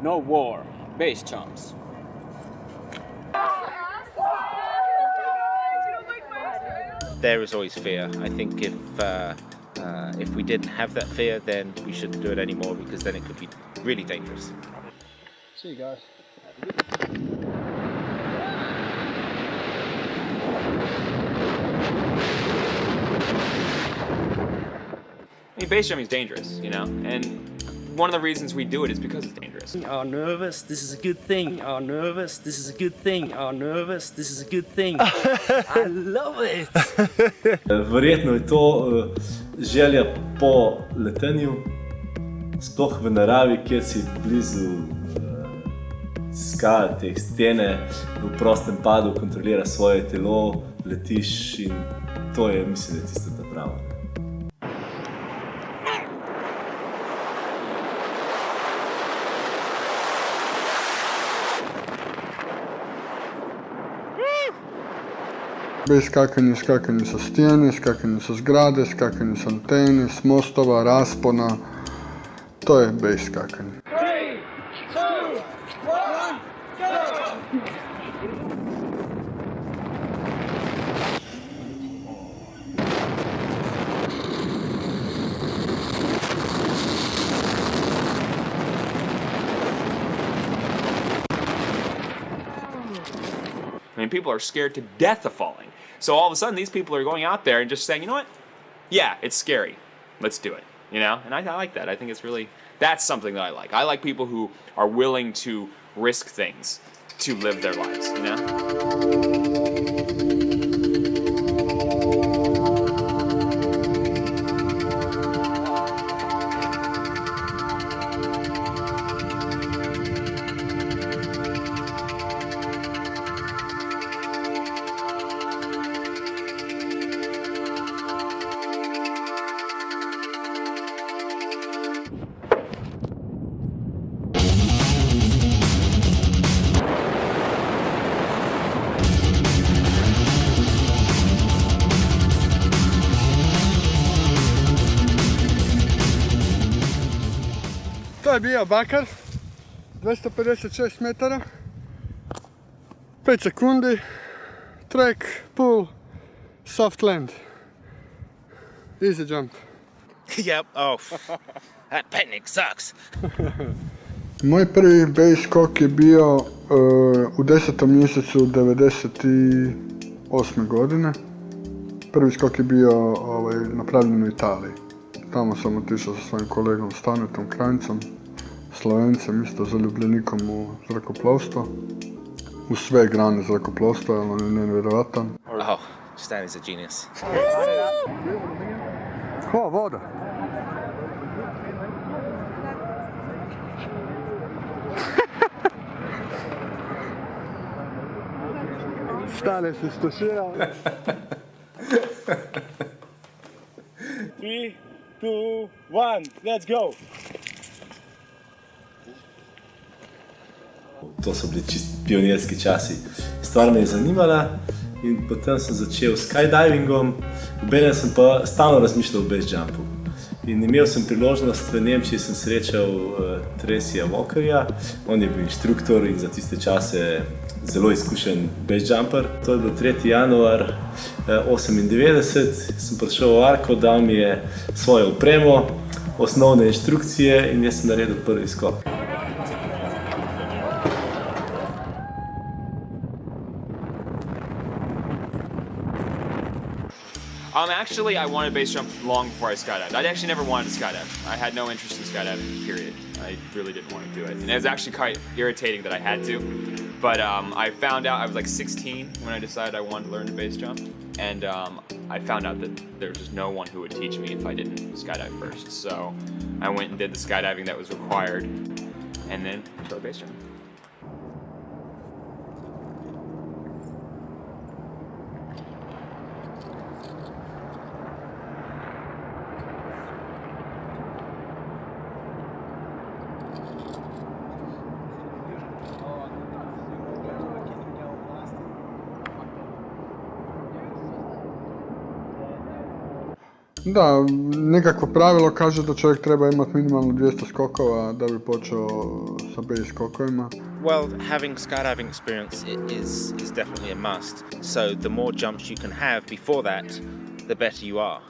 No war, base jumps. There is always fear. I think if we didn't have that fear, then we shouldn't do it anymore, because then it could be really dangerous. See you guys. I mean, base jumping is dangerous, you know, and one of the reasons we do it is because it's dangerous. Oh, nervous, this is a good thing. Oh, nervous, this is a good thing. Oh, nervous, this is a good thing. I love it. Verjetno je to želja po letenju, sploh v naravi, kjer si blizu skal, teh stene, v prostem padu kontroliraš svoje telo, letiš in to je, mislim, da je tista ta prava. Skakanje sa stijene, skakanje sa zgrade, skakanje sa antene, s mostova, raspona. To je base skakanje. 3, 2, 1, go! I mean, people are scared to death of falling. So all of a sudden, these people are going out there and just saying, you know what? Yeah, it's scary. Let's do it. You know? And I like that. I think it's really, that's something that I like. I like people who are willing to risk things to live their lives, you know? To je bio bakar, 256 metara, 5 sekundi, track, pull, soft land, easy jump. Yep, oh, that panic sucks. Moj prvi base skok je bio u 10. mjesecu 98. godine. Prvi skok je bio napravljen u Italiji. Tamo sam otišao sa svojim kolegom Stanetom Kranjcom, Slovencem, isto zaljubljenikom u zrakoplovstvo. U sve grane zrakoplovstva, jer on je nevjerojatan. Oh, Stan is a genius. O, voda! Stane se stoširao. 3, 2, 1, let's go! To so bili čist pionirski časi. Stvar me je zanimala in potem sem začel s skydivingom, obenem sem pa stalno razmišljal o base jumpu. In imel sem priložnost, v Nemčiji sem srečal Tracyja Walkerja, on je bil inštruktor in za tiste čase zelo izkušen base jumper. To je bil 3. januar 1998, sem prišel v Arko, dal mi je svojo opremo, osnovne inštrukcije in jaz sem naredil prvi skok. Actually, I wanted base jump long before I skydived. I actually never wanted to skydive. I had no interest in skydiving, period. I really didn't want to do it. And it was actually quite irritating that I had to. But I found out, I was like 16 when I decided I wanted to learn to base jump. And I found out that there was just no one who would teach me if I didn't skydive first. So I went and did the skydiving that was required, and then started base jumping. Da, nekakvo pravilo kaže da čovjek treba imati minimalno 200 skokova da bi počeo sa base skokovima. Well, having skydiving experience is definitely a must. So the more jumps you can have before that, the better you are.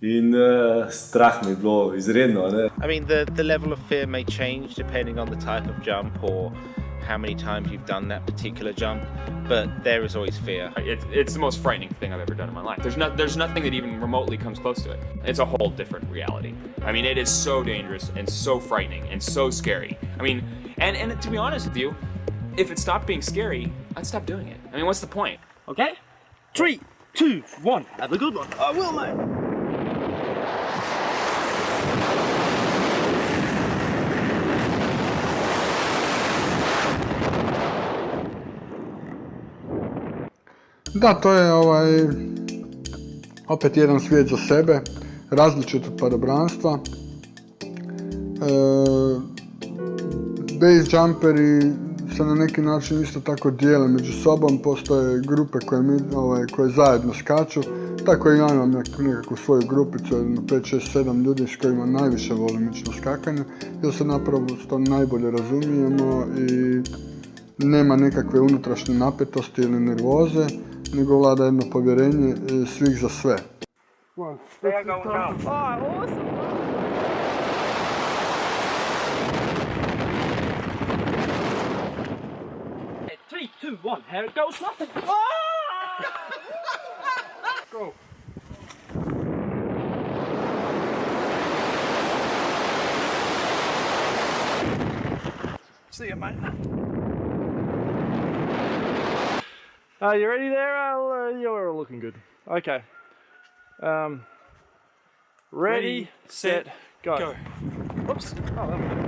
In strah mi je bilo izredno, ne? I mean, the level of fear may change depending on the type of jump or how many times you've done that particular jump, but there is always fear. It's the most frightening thing I've ever done in my life. There's nothing that even remotely comes close to it. It's a whole different reality. I mean, it is so dangerous and so frightening and so scary. I mean, and to be honest with you, if it stopped being scary, I'd stop doing it. I mean, what's the point? Okay? 3, 2, 1. Have a good one. I will, mate. Da, to je opet jedan svijet za sebe, različit od padobranstva. Base jumperi se na neki način isto tako dijele među sobom, postoje grupe koje zajedno skaču, tako i ja imam nekakvu svoju grupicu, 5, 6, 7 ljudi s kojima najviše volim ići na skakanje, jer se naprosto najbolje razumijemo i nema nekakve unutrašnje napetosti ili nervoze, nego vlada jedno povjerenje svih za sve. There you go, now. Oh, awesome. Hey, 3, 2, 1. Here it goes. Nothing. Go. See you, mate. You ready there? You're looking good. Okay. Ready, set, go. Go. Oops. Oh, that was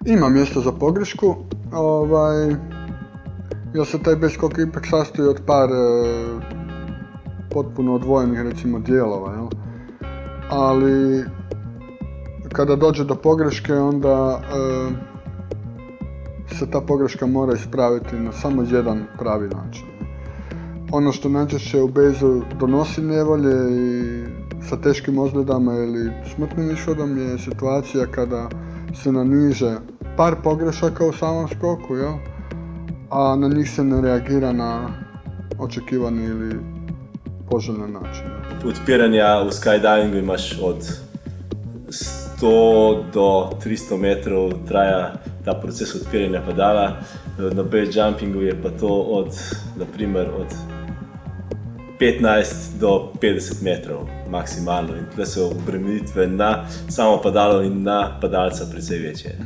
Ima mjesta za pogrešku, jer se taj base skok ipak sastoji od par potpuno odvojenih, recimo, dijelova, jel? Ali kada dođe do pogreške, onda se ta pogreška mora ispraviti na samo jedan pravi način. Ono što najčešće u base-u donosi nevolje i sa teškim ozljedama ili smrtnim ishodom je situacija kada se naniže par pogrešaka u samom skoku, jel? A na njih se ne reagira na očekivani ili poželjan način. Otpiranja u skydivingu imaš od 100 do 300 metrov traja ta proces odpiranja padala. Na base jumpingu je pa to od 15 do 50 metrov maksimalno in tle so obremenitve na samo padalo in na padalca precej večje.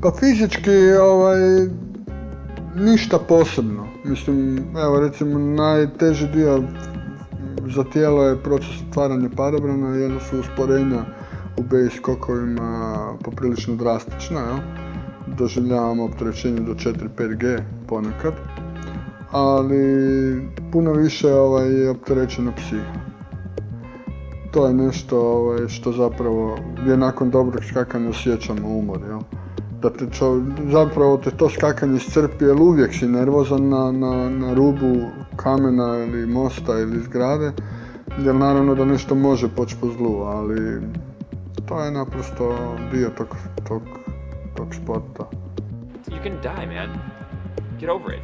Pa fizički ništa posebno. Mislim, evo recimo najteži dio za tijelo je proces otvaranja padobrana, jer su usporenja u base skokovima poprilično drastična, jel? Doživljavamo opterećenje do 4-5G ponekad, ali puno više je opterećeno psiha. To je nešto što zapravo, gdje nakon dobrog skakanja osjećamo umor, jel? Da te zapravo te to skakanje iscrpi, jer uvijek si nervozan na rubu kamena ili mosta ili zgrade, jer naravno da nešto može poći po zlu, ali to je naprosto dio tog sporta. You can die, man. Get over it.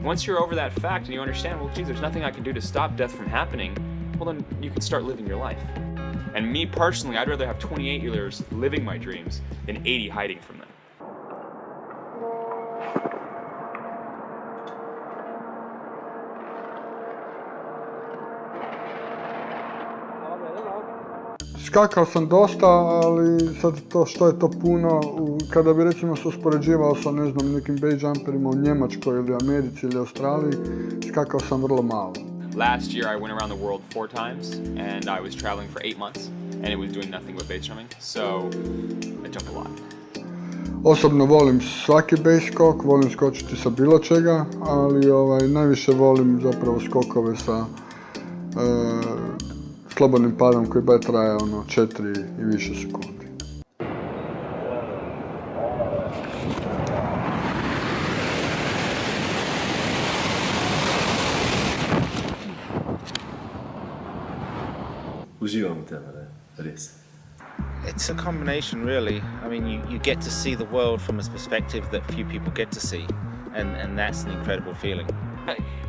Once you're over that fact and you understand, well, geez, there's nothing I can do to stop death from happening, well, then you can start living your life. And me personally, I'd rather have 28-years living my dreams than 80 hiding from them. Skakao sam dosta, ali sad to što je to puno, kada bi recimo se uspoređivao sa nekim base jumperima u Njemačkoj ili Americi ili Australiji, skakao sam vrlo malo. Last year I went around the world 4 times and I was traveling for 8 months and it was doing nothing but base jumping, so I jump a lot. Osobno volim svaki base skok, volim skočiti sa bilo čega, ali najviše volim zapravo skokove sa slobodnim padom koji bar traje 4 i više sekundi. Uživam u tebe, ne? Res. It's a combination, really. I mean, you get to see the world from a perspective that few people get to see, and that's an incredible feeling.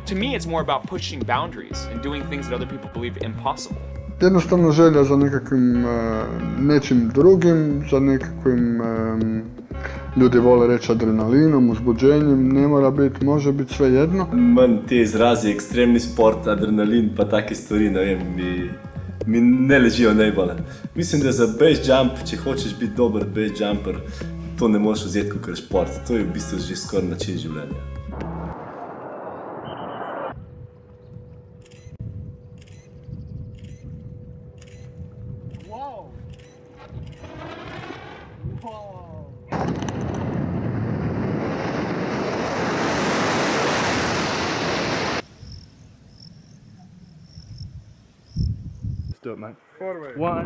To me, it's more about pushing boundaries and doing things that other people believe impossible. Jednostavno želja za nekakvim nečim drugim, za nekakvim, ljudi vole reći adrenalinom, uzbuđenjem, ne mora biti, može biti sve jedno. Manj te izrazi, ekstremni sport, adrenalin pa take stvari, ne vem, mi ne ležijo najbolj. Mislim, da za base jump, če hočeš biti dober base jumper, to ne moreš vzeti kot šport. To je v bistvu že skoraj način življenja. Let's do it, mate. Forward. 1, 2.